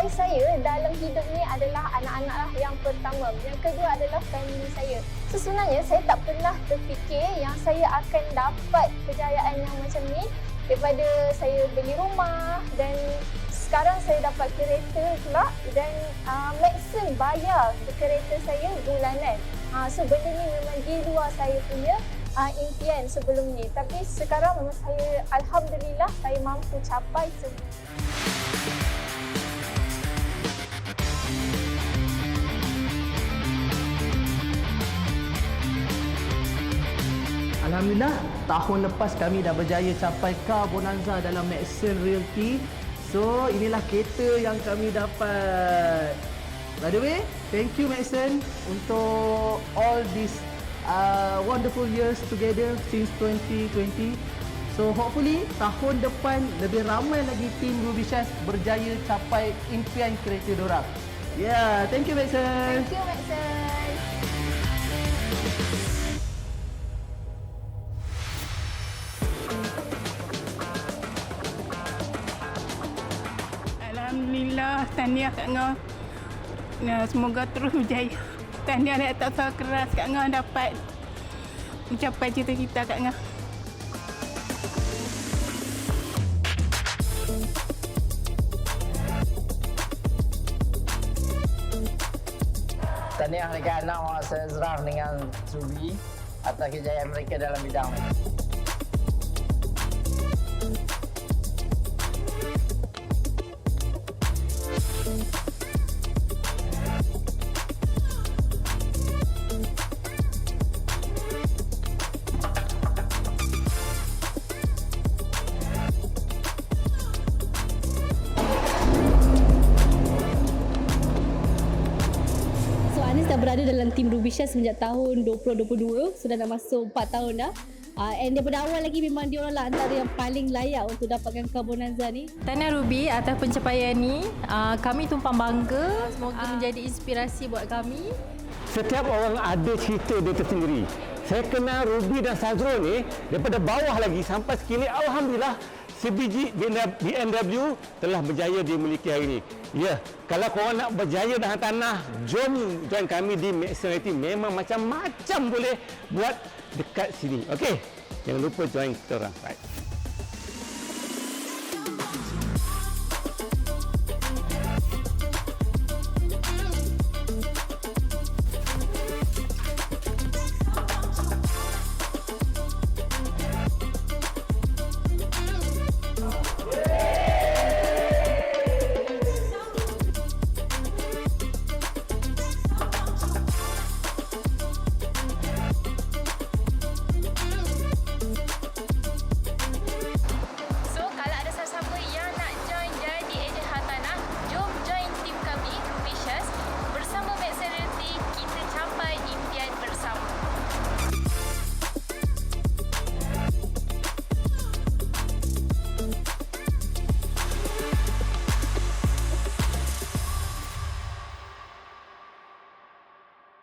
nilai saya dalam hidup ni adalah anak-anak lah yang pertama. Yang kedua adalah family saya. So sebenarnya saya tak pernah terfikir yang saya akan dapat kejayaan yang macam ni daripada saya beli rumah dan sekarang saya dapat kereta pula dan Maxim bayar kereta saya bulanan. So benda ni memang di luar saya punya impian sebelum ni. Tapi sekarang memang saya, alhamdulillah, saya mampu capai semua. Alhamdulillah, tahun lepas kami dah berjaya capai Car Bonanza dalam Maxim Realty. So, inilah kereta yang kami dapat. By the way, thank you Maxim untuk all these wonderful years together since 2020. So, hopefully tahun depan lebih ramai lagi tim Ruby Shaz berjaya capai impian kereta dorang. Yeah, thank you Maxim. Thank you, Maxim. Alhamdulillah, tahniah Kak Ngah. Semoga terus berjaya. Tahniah nak tak usaha keras Kak Ngah dapat mencapai cita-cita Kak Ngah. Tahniah dekat anak Muhammad Azraf dengan Ruby atas kejayaan mereka dalam bidang ini. Anis dah berada dalam tim Ruby Shaz semenjak tahun 2022, sudah dah masuk 4 tahun dah. And daripada awal lagi memang dia orang lah antara yang paling layak untuk dapatkan Car Bonanza ni. Tahniah Ruby atas pencapaian ni. Kami tumpang bangga. Semoga menjadi inspirasi buat kami. Setiap orang ada cerita dia tersendiri. Saya kenal Ruby dan Sazrul ni daripada bawah lagi sampai sekini. Alhamdulillah, sebiji BMW telah berjaya dimiliki hari ini. Ya, kalau korang nak berjaya dalam tanah, jom join kami di Maxim Realty. Memang macam-macam boleh buat dekat sini. Okey, jangan lupa join kita orang. Right.